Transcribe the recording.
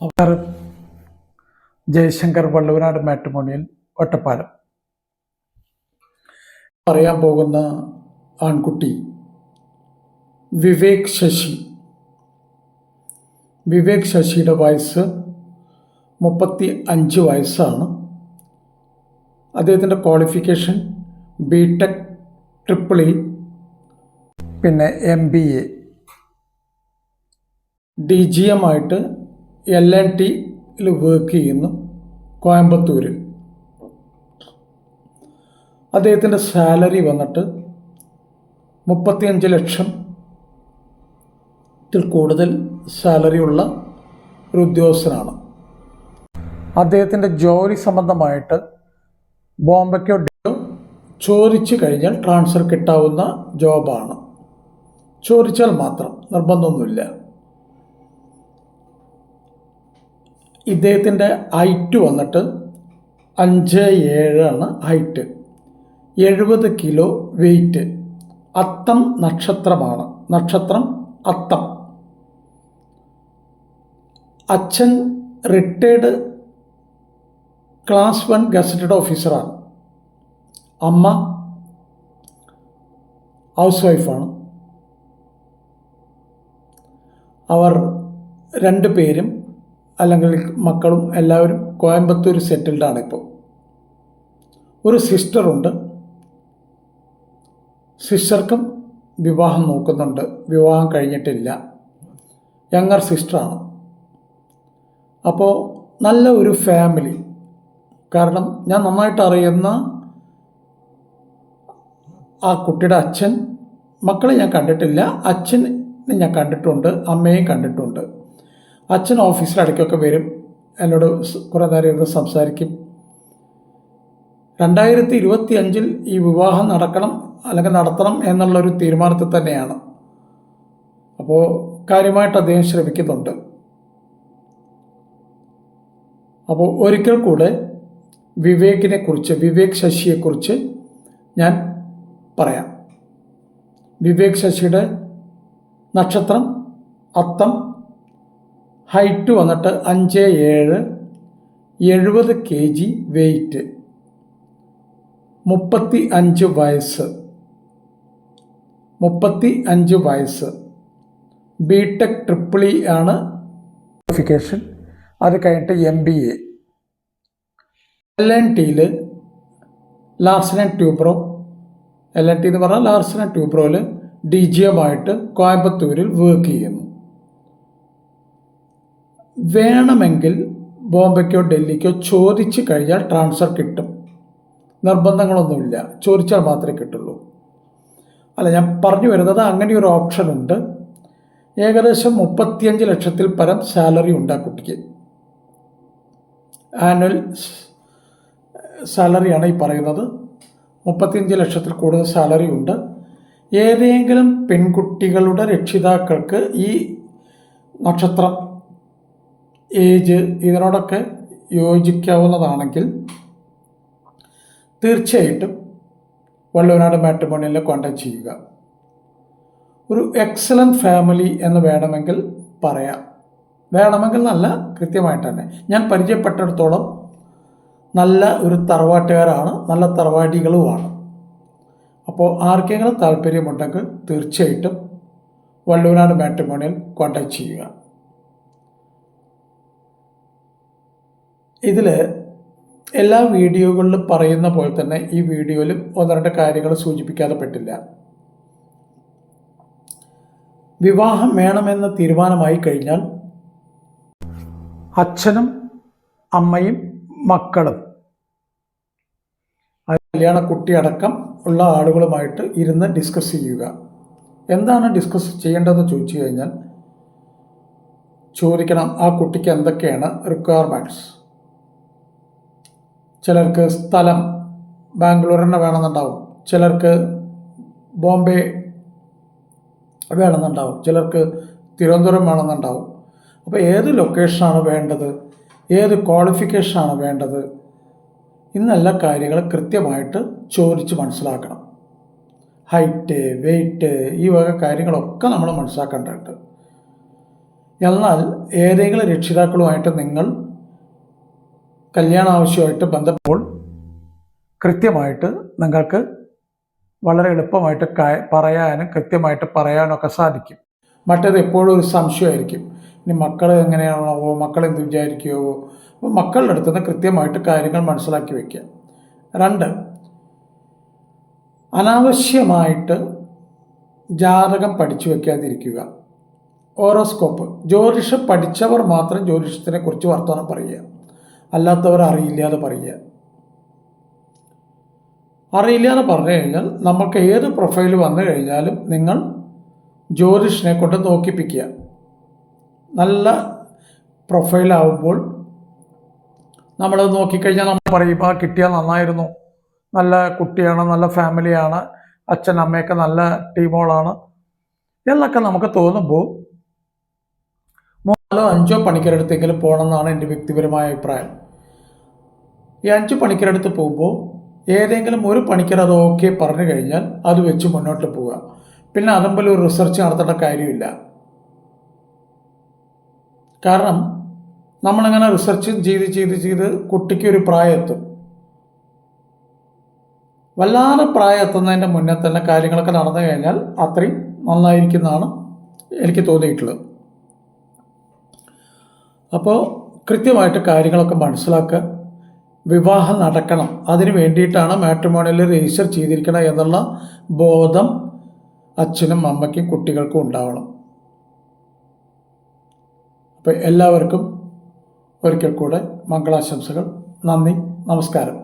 അവർ Jaishankar Valluvanad matrimonial Ottapalam. പറയാൻ പോകുന്ന ആൺകുട്ടി വിവേക് ശശി. വിവേക് ശശിയുടെ വയസ്സ് 35 വയസ്സാണ്. അദ്ദേഹത്തിൻ്റെ ക്വാളിഫിക്കേഷൻ BTech EEE, പിന്നെ MBA, DGM ആയിട്ട് L&Tയിൽ വർക്ക് ചെയ്യുന്നു കോയമ്പത്തൂരിൽ. അദ്ദേഹത്തിൻ്റെ സാലറി വന്നിട്ട് 35 ലക്ഷത്തിൽ കൂടുതൽ സാലറി ഉള്ള ഒരു ഉദ്യോഗസ്ഥനാണ്. അദ്ദേഹത്തിൻ്റെ ജോലി സംബന്ധമായിട്ട് ബോംബെക്കോ ചോദിച്ചു കഴിഞ്ഞാൽ ട്രാൻസ്ഫർ കിട്ടാവുന്ന ജോബാണ്. ചോദിച്ചാൽ മാത്രം, നിർബന്ധമൊന്നുമില്ല. ഇദ്ദേഹത്തിൻ്റെ ഹൈറ്റ് വന്നിട്ട് 5'7" ഹൈറ്റ്, 70 കിലോ വെയ്റ്റ്. അത്തം നക്ഷത്രമാണ്, നക്ഷത്രം അത്തം. അച്ഛൻ റിട്ടയർഡ് ക്ലാസ് 1 ഗസറ്റഡ് ഓഫീസറാണ്. അമ്മ ഹൗസ് വൈഫാണ്. അവർ 2 പേരും അല്ലെങ്കിൽ മക്കളും എല്ലാവരും കോയമ്പത്തൂർ സെറ്റിൽഡാണ് ഇപ്പോൾ. ഒരു സിസ്റ്ററുണ്ട്. സിസ്റ്റർക്കും വിവാഹം നോക്കുന്നുണ്ട്, വിവാഹം കഴിഞ്ഞിട്ടില്ല. യങ്ങർ സിസ്റ്ററാണ്. അപ്പോൾ നല്ല ഒരു ഫാമിലി. കാരണം ഞാൻ നന്നായിട്ട് അറിയുന്ന ആ കുട്ടിയുടെ അച്ഛൻ, മക്കളെ ഞാൻ കണ്ടിട്ടില്ല, അച്ഛനെ ഞാൻ കണ്ടിട്ടുണ്ട്, അമ്മയെയും കണ്ടിട്ടുണ്ട്. അച്ഛൻ ഓഫീസിൽ ഇടയ്ക്കൊക്കെ വരും, എന്നോട് കുറേ നേരം ഇരുന്ന് സംസാരിക്കും. 2025 ഈ വിവാഹം നടക്കണം അല്ലെങ്കിൽ നടത്തണം എന്നുള്ളൊരു തീരുമാനത്തിൽ തന്നെയാണ്. അപ്പോൾ കാര്യമായിട്ട് അദ്ദേഹം ശ്രമിക്കുന്നുണ്ട്. അപ്പോൾ ഒരിക്കൽ കൂടെ വിവേക് ശശിയെക്കുറിച്ച് ഞാൻ പറയാം. വിവേക് ശശിയുടെ നക്ഷത്രം അത്തം, ഹൈറ്റ് വന്നിട്ട് 5'7", 70 kg വെയ്റ്റ്, 35 വയസ്സ്. BTech EEE ആണ് ക്വാളിഫിക്കേഷൻ. അത് കഴിഞ്ഞിട്ട് MBA. L&Tയിൽ ലാർസൻ ആൻഡ് ട്യൂബ്രോ, L&T എന്ന് പറഞ്ഞാൽ ലാർസൻ ആൻഡ് ട്യൂബ്രോയിൽ DGM ആയിട്ട് കോയമ്പത്തൂരിൽ വർക്ക് ചെയ്യുന്നു. വേണമെങ്കിൽ ബോംബെക്കോ ഡൽഹിക്കോ ചോദിച്ചു കഴിഞ്ഞാൽ ട്രാൻസ്ഫർ കിട്ടും. നിർബന്ധങ്ങളൊന്നുമില്ല, ചോദിച്ചാൽ മാത്രമേ കിട്ടുള്ളൂ. അല്ല, ഞാൻ പറഞ്ഞു വരുന്നത് അങ്ങനെ ഒരു ഓപ്ഷൻ ഉണ്ട്. ഏകദേശം 35 ലക്ഷത്തിൽ പരം സാലറി ഉണ്ട് ആ കുട്ടിക്ക്. ആനുവൽ സാലറിയാണ് ഈ പറയുന്നത്. 35 ലക്ഷത്തിൽ കൂടുതൽ സാലറി ഉണ്ട്. ഏതെങ്കിലും പെൺകുട്ടികളുടെ രക്ഷിതാക്കൾക്ക് ഈ നക്ഷത്രം, ഏജ് ഇതിനോടൊക്കെ യോജിക്കാവുന്നതാണെങ്കിൽ തീർച്ചയായിട്ടും വള്ളുവനാട് മാട്രിമോണിയലിനെ കോൺടാക്ട് ചെയ്യുക. ഒരു എക്സലൻറ്റ് ഫാമിലി എന്ന് വേണമെങ്കിൽ പറയാം. വേണമെങ്കിൽ നല്ല കൃത്യമായിട്ട് തന്നെ ഞാൻ പരിചയപ്പെട്ടിടത്തോളം നല്ല ഒരു തറവാട്ടുകാരാണ്, നല്ല തറവാടികളുമാണ്. അപ്പോൾ ആർക്കെങ്കിലും താല്പര്യമുണ്ടെങ്കിൽ തീർച്ചയായിട്ടും വള്ളുവനാട് മാട്രിമോണിയൽ കോൺടാക്ട് ചെയ്യുക. ഇതിൽ എല്ലാ വീഡിയോകളിലും പറയുന്ന പോലെ തന്നെ ഈ വീഡിയോയിലും 1-2 കാര്യങ്ങൾ സൂചിപ്പിക്കാതെ പറ്റില്ല. വിവാഹം വേണമെന്ന് തീരുമാനമായി കഴിഞ്ഞാൽ അച്ഛനും അമ്മയും മക്കളും കല്യാണ കുട്ടിയടക്കം ഉള്ള ആളുകളുമായിട്ട് ഇരുന്ന് ഡിസ്കസ് ചെയ്യുക. എന്താണ് ഡിസ്കസ് ചെയ്യേണ്ടതെന്ന് ചോദിച്ചു കഴിഞ്ഞാൽ ചോദിക്കണം, ആ കുട്ടിക്ക് എന്തൊക്കെയാണ് റിക്വയർമെൻറ്റ്സ്. ചിലർക്ക് സ്ഥലം ബാംഗ്ലൂർ തന്നെ വേണമെന്നുണ്ടാവും, ചിലർക്ക് ബോംബെ വേണമെന്നുണ്ടാവും, ചിലർക്ക് തിരുവനന്തപുരം വേണമെന്നുണ്ടാവും. അപ്പോൾ ഏത് ലൊക്കേഷനാണ് വേണ്ടത്, ഏത് ക്വാളിഫിക്കേഷനാണ് വേണ്ടത്, ഇന്നെല്ലാ കാര്യങ്ങളും കൃത്യമായിട്ട് ചോദിച്ച് മനസ്സിലാക്കണം. ഹൈറ്റ്, വെയ്റ്റ്, ഈ വക കാര്യങ്ങളൊക്കെ നമ്മൾ മനസ്സിലാക്കേണ്ടതുണ്ട്. എന്നാൽ ഏതെങ്കിലും രക്ഷിതാക്കളുമായിട്ട് നിങ്ങൾ കല്യാണ ആവശ്യമായിട്ട് ബന്ധപ്പോൾ കൃത്യമായിട്ട് നിങ്ങൾക്ക് വളരെ എളുപ്പമായിട്ട് പറയാനും കൃത്യമായിട്ട് പറയാനൊക്കെ സാധിക്കും. മറ്റേത് എപ്പോഴും ഒരു സംശയമായിരിക്കും. ഇനി മക്കൾ എങ്ങനെയാണോ, മക്കൾ എന്ത് വിചാരിക്കുമോ. അപ്പോൾ മക്കളുടെ അടുത്ത് നിന്ന് കൃത്യമായിട്ട് കാര്യങ്ങൾ മനസ്സിലാക്കി വയ്ക്കുക. 2, അനാവശ്യമായിട്ട് ജാതകം പഠിച്ചു വയ്ക്കാതിരിക്കുക. ഹോറോസ്കോപ്പ്, ജ്യോതിഷം പഠിച്ചവർ മാത്രം ജ്യോതിഷത്തിനെ കുറിച്ച് വർത്തമാനം പറയുക, അല്ലാത്തവർ അറിയില്ലാതെ പറയുക. അറിയില്ലാതെ പറഞ്ഞു കഴിഞ്ഞാൽ നമുക്ക് ഏത് പ്രൊഫൈൽ വന്നു കഴിഞ്ഞാലും നിങ്ങൾ ജ്യോതിഷനെ കൊണ്ട് നോക്കിപ്പിക്കുക. നല്ല പ്രൊഫൈലാവുമ്പോൾ നമ്മളത് നോക്കിക്കഴിഞ്ഞാൽ നമ്മൾ പറയും, ആ കിട്ടിയാൽ നന്നായിരുന്നു, നല്ല കുട്ടിയാണ്, നല്ല ഫാമിലിയാണ്, അച്ഛൻ അമ്മയൊക്കെ നല്ല ടീമോളാണ് എന്നൊക്കെ നമുക്ക് തോന്നുമ്പോൾ 3 5 പണിക്കരടുത്തെങ്കിലും പോകണമെന്നാണ് എൻ്റെ വ്യക്തിപരമായ അഭിപ്രായം. ഈ 5 പണിക്കരടുത്ത് പോകുമ്പോൾ ഏതെങ്കിലും ഒരു പണിക്കർ അത് ഓക്കെ പറഞ്ഞു കഴിഞ്ഞാൽ അത് വെച്ച് മുന്നോട്ട് പോവുക. പിന്നെ അതുപോലെ ഒരു റിസർച്ച് നടത്തേണ്ട കാര്യമില്ല. കാരണം നമ്മളിങ്ങനെ റിസർച്ച് ചെയ്ത് കുട്ടിക്കൊരു പ്രായം എത്തും. വല്ലാതെ പ്രായം എത്തുന്നതിൻ്റെ മുന്നേ തന്നെ കാര്യങ്ങളൊക്കെ നടന്നു കഴിഞ്ഞാൽ അത്രയും നന്നായിരിക്കുന്നതാണ് എനിക്ക് തോന്നിയിട്ടുള്ളത്. അപ്പോൾ കൃത്യമായിട്ട് കാര്യങ്ങളൊക്കെ മനസ്സിലാക്കുക. വിവാഹം നടക്കണം, അതിന് വേണ്ടിയിട്ടാണ് മാട്രിമോണിയൽ രജിസ്റ്റർ ചെയ്തിരിക്കണം എന്നുള്ള ബോധം അച്ഛനും അമ്മയ്ക്കും കുട്ടികൾക്കും ഉണ്ടാവണം. അപ്പോൾ എല്ലാവർക്കും ഒരിക്കൽ കൂടെ മംഗളാശംസകൾ. നന്ദി, നമസ്കാരം.